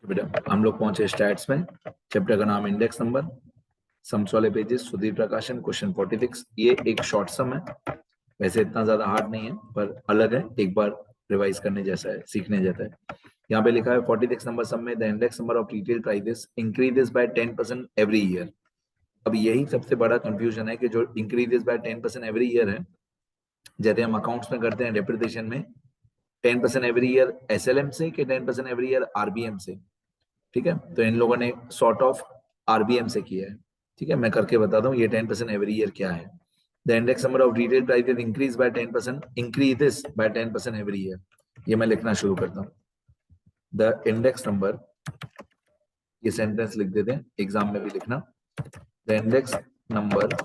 बेटा हम लोग पहुंचे स्टैट्स में, चैप्टर का नाम इंडेक्स नंबर, सम्स वाले पेजेस, सुधीर प्रकाशन, क्वेश्चन 46। ये एक शॉर्ट सम है, वैसे इतना ज्यादा हार्ड नहीं है पर अलग है, एक बार रिवाइज करने जैसा है, सीखने जैसा है। यहाँ पे लिखा है 46 नंबर सम में the index number of retail prices increases by 10% every year. अब यही सबसे बड़ा कंफ्यूजन है कि जो इंक्रीजेस बाय 10% एवरी ईयर है, जैसे हम अकाउंट्स में करते हैं डेप्रिसिएशन में 10% एवरी ईयर एसएलएम से कि 10% एवरी ईयर आरबीएम से। ठीक है, तो इन लोगों ने सॉर्ट ऑफ आरबीएम से किया है। ठीक है, मैं करके बताता हूँ ये 10% एवरी ईयर क्या है। The index number of retail prices increase by 10%, increases by 10% every year. ये मैं लिखना शुरू करता हूँ। द इंडेक्स नंबर, ये सेंटेंस लिख देते हैं, एग्जाम में भी लिखना। The index number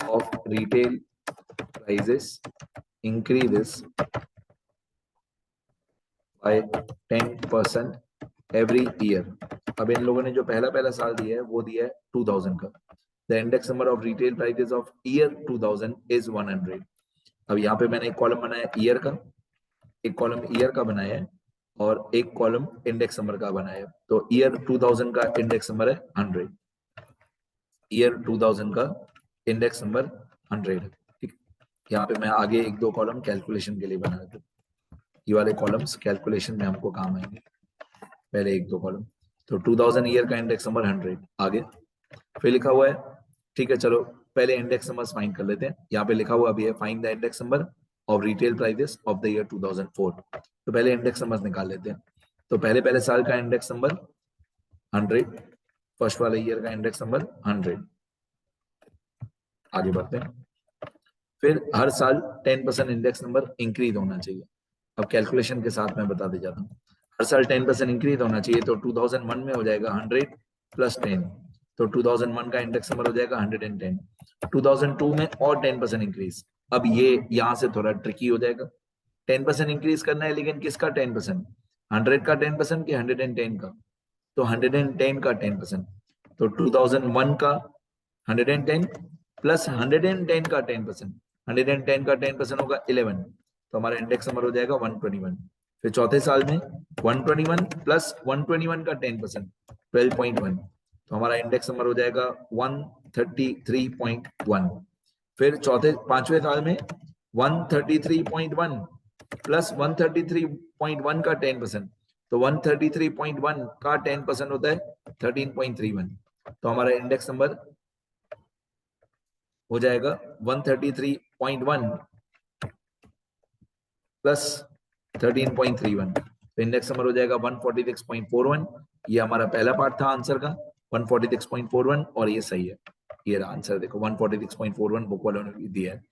of retail prices increases by 10% every year. अब इन लोगों ने जो पहला पहला साल दिया है वो दिया है 2000 का। The index number of retail prices of year 2000 is 100। अब यहाँ पे मैंने एक कॉलम बनाया ईयर का, एक कॉलम ईयर का बनाया है और एक कॉलम इंडेक्स नंबर का बनाया है। तो ईयर 2000 का इंडेक्स नंबर है 100, ईयर 2000 का इंडेक्स नंबर 100। ठीक, यहाँ पे मैं आगे एक दो कॉलम कैलकुलेशन के लिए बना देता हूँ। ये वाले कॉलम्स कैलकुलेशन में हमको काम आएंगे, पहले एक दो कॉलम। तो 2000 ईयर का इंडेक्स नंबर 100। आगे फिर लिखा हुआ है, ठीक है चलो पहले इंडेक्स नंबर फाइंड कर लेते हैं। यहाँ पे लिखा हुआ भी है find the index number of retail prices of the year 2004। तो पहले इंडेक्स नंबर निकाल लेते हैं। तो पहले पहले साल का इंडेक्स नंबर 100, फर्स्ट वाले ईयर का इंडेक्स नंबर 100। आगे बढ़ते हैं। फिर हर साल 10% इंडेक्स नंबर इंक्रीज होना चाहिए। अब कैलकुलेशन के साथ मैं बता दे जाता हूँ। हर साल 10% इंक्रीज होना चाहिए, तो 2001 में हो जाएगा 100 प्लस 10, तो 2001 का इंडेक्स नंबर हो जाएगा 110। 2002 में और 10% इंक्रीज। अब ये यहाँ से थोड़ा ट्रिकी हो जाएगा, 10% इंक्रीज करना है, लेकिन किसका 10%? 100 का 10% कि 110 का? तो 110 का 10%, तो 2001 का 110 प्लस 110 का 10%, 110 का 10% होगा 11, तो हमारा इंडेक्स नंबर हो जाएगा 121। फिर चौथे साल में 121 प्लस 121 का 10%, 12.1, तो हमारा इंडेक्स नंबर हो जाएगा 133.1। फिर चौथे पांचवें साल में 133.1 प्लस 133.1 का 10%, तो 133.1 का 10% होता है 13.31, तो हमारा इंडेक्स नंबर हो जाएगा 133.1 प्लस 13.31, तो इंडेक्स नंबर हो जाएगा 146.41। ये हमारा पहला पार्ट था आंसर का, 146.41, और ये सही है। ये रहा आंसर, देखो 146.41 बुक वालों ने दिया है।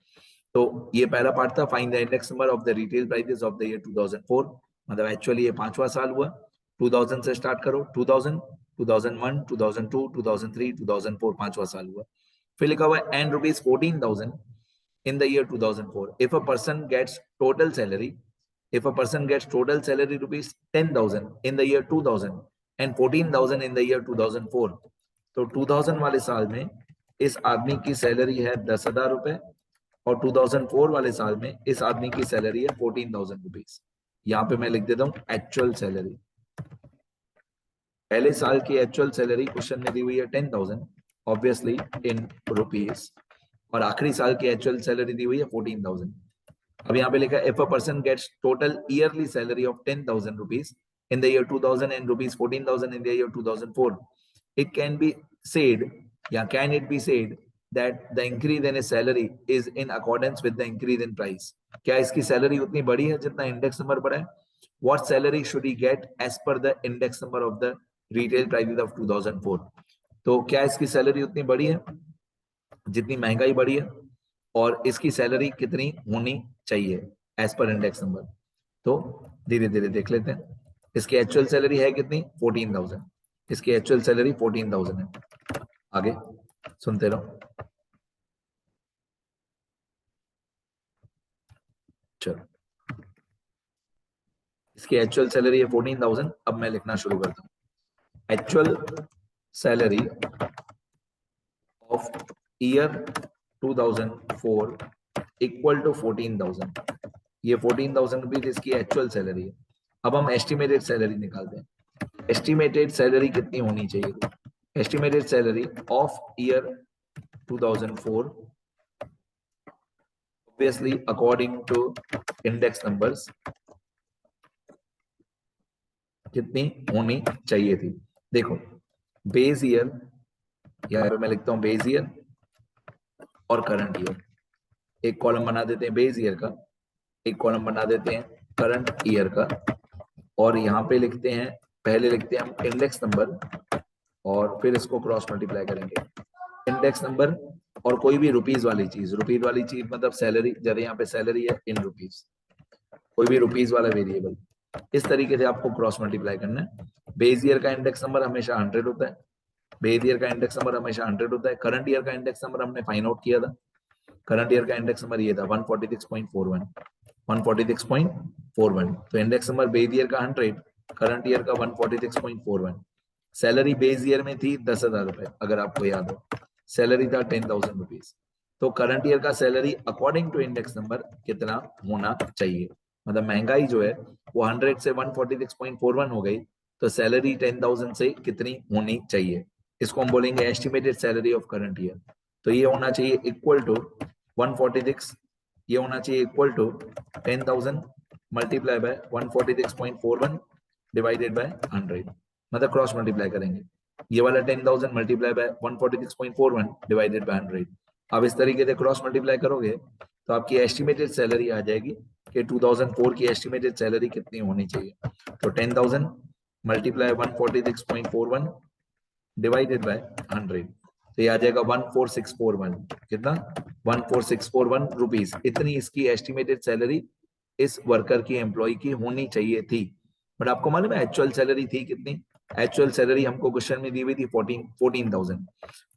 तो ये पहला पार्ट था, find the index number of the retail prices of the year 2004। मतलब एक्चुअली ये पांचवा साल हुआ, 2000 से स्टार्ट करो, 2000, 2001, 2002, 2003, 2004 पांचवा साल हुआ। फिर लिखा हुआ है and rupees 14,000 in the year 2004 if a person gets total salary, if a person gets total salary rupees 10,000 in the year 2000 and 14,000 in the year 2004। तो 2000 वाले साल में इस आदमी की सैलरी है 10,000 रुपए, और 2004 वाले साल में इस आदमी की सैलरी है 14,000 रुपीज। यहाँ पे मैं लिख देता हूँ एक्चुअल सैलरी। पहले साल की एक्चुअल सैलरी क्वेश्चन में दी हुई है 10,000 ऑब्वियसली इन रुपीज, और आखिरी साल की एक्चुअल सैलरी दी हुई है 14,000। अब यहाँ पे लिखा है if a person gets total yearly salary of 10,000 rupees in the year 2000 and rupees 14,000 in the year 2004, it can be said, या can it be said that the increase in his salary is in accordance with the increase in price। क्या इसकी salary उतनी बड़ी है जितना index number बढ़ा है? What salary should he get as per the index number of the retail prices of 2004? तो क्या इसकी सैलरी उतनी बड़ी है जितनी महंगाई बढ़ी है, और इसकी सैलरी कितनी होनी चाहिए एज पर इंडेक्स नंबर? तो धीरे धीरे देख लेते हैं। इसकी एक्चुअल सैलरी है कितनी? 14,000। इसकी एक्चुअल सैलरी 14,000 है। आगे सुनते रहो। चलो, इसकी एक्चुअल सैलरी है 14,000। अब मैं लिखना शुरू करता हूँ। Actual salary of year 2004 equal to 14,000। ये 14,000 रुपीज इसकी एक्चुअल सैलरी है। अब हम एस्टिमेटेड सैलरी निकालते हैं। एस्टिमेटेड सैलरी कितनी होनी चाहिए? Estimated salary of year 2004 obviously according to index numbers कितनी होनी चाहिए थी? देखो बेस ईयर, या मैं लिखता हूं बेस ईयर और करंट ईयर, एक कॉलम बना देते हैं बेस ईयर का, एक कॉलम बना देते हैं करंट ईयर का, और यहाँ पे लिखते हैं, पहले लिखते हैं हम इंडेक्स नंबर और फिर इसको क्रॉस मल्टीप्लाई करेंगे। इंडेक्स नंबर और कोई भी रुपीज वाली चीज मतलब सैलरी, जैसे यहाँ पे सैलरी है इन रुपीज, कोई भी रुपीज वाला वेरिएबल, इस तरीके से आपको क्रॉस मल्टीप्लाई करना है। बेस ईयर का इंडेक्स नंबर हमेशा 100 होता है, बेस ईयर का इंडेक्स नंबर हमेशा 100 होता है। करंट ईयर का इंडेक्स नंबर हमने फाइंड आउट किया था, करंट ईयर का इंडेक्स नंबर ये था 146.41, 146.41। तो इंडेक्स नंबर बेस ईयर का 100, करंट ईयर का 146.41। सैलरी बेस ईयर में थी 10,000 रुपए, अगर आपको याद हो, सैलरी था 10,000 रुपीज। तो करंट ईयर का salary according to index number कितना होना चाहिए? मतलब महंगाई जो है वो 100 से 146.41 हो गई, तो सैलरी 10,000 से कितनी होनी चाहिए? इसको हम बोलेंगे estimated salary of current year. तो ये होना चाहिए इक्वल टू 146, ये होना चाहिए equal to 10,000 multiply by 146.41 divided by 100, मतलब क्रॉस मल्टीप्लाई करेंगे, ये वाला 10,000 मल्टीप्लाई बाय 146.41 डिवाइडेड बाय 100। अब इस तरीके से क्रॉस मल्टीप्लाई करोगे तो आपकी एस्टिमेटेड सैलरी आ जाएगी कि 2004 की एस्टिमेटेड सैलरी कितनी होनी चाहिए। तो 10,000 मल्टीप्लाई 146.41 डिवाइडेड बाय 100, तो ये आ जाएगा 14641। कितना? 14641 रुपीज, इतनी इसकी एस्टिमेटेड सैलरी इस वर्कर की एम्प्लॉय की होनी चाहिए थी। बट आपको मालूम है एक्चुअल सैलरी थी कितनी? एक्चुअल सैलरी हमको क्वेश्चन में दी हुई थी 14,000,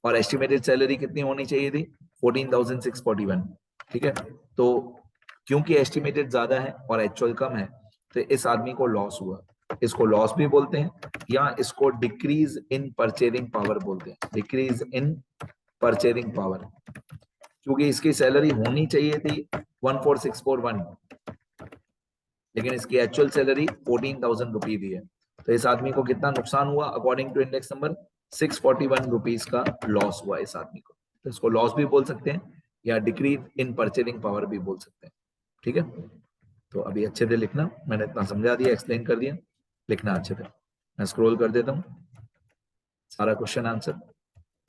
और एस्टिमेटेड सैलरी कितनी होनी चाहिए थी? 14,641। ठीक है, तो क्योंकि एस्टिमेटेड ज्यादा है और एक्चुअल कम है, तो इस आदमी को लॉस हुआ। इसको लॉस भी बोलते हैं, या इसको डिक्रीज इन परचेजिंग पावर बोलते हैं, डिक्रीज इन परचेजिंग पावर, क्योंकि इसकी सैलरी होनी चाहिए थी 14641, लेकिन इसकी एक्चुअल सैलरी 14,000 रुपीज दी है। तो इस आदमी को कितना नुकसान हुआ? According to index number 641 rupees का लॉस हुआ इस आदमी को। तो इसको लॉस भी बोल सकते हैं या डिक्रीज इन परचेजिंग पावर भी बोल सकते हैं। ठीक है, तो अभी अच्छे से लिखना, मैंने इतना समझा दिया, एक्सप्लेन कर दिया, लिखना अच्छे से। मैं स्क्रॉल कर देता हूँ सारा क्वेश्चन आंसर।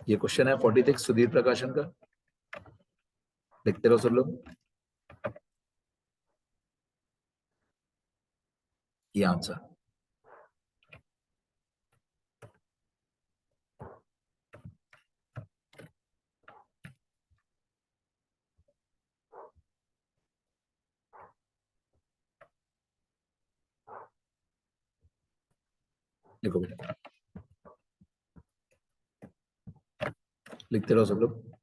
ये क्वेश्चन है 46 सुधीर प्रकाशन का, लिखते रहो सब लोग। ये आंसर लिखो बेटा, लिखते रहो सब लोग।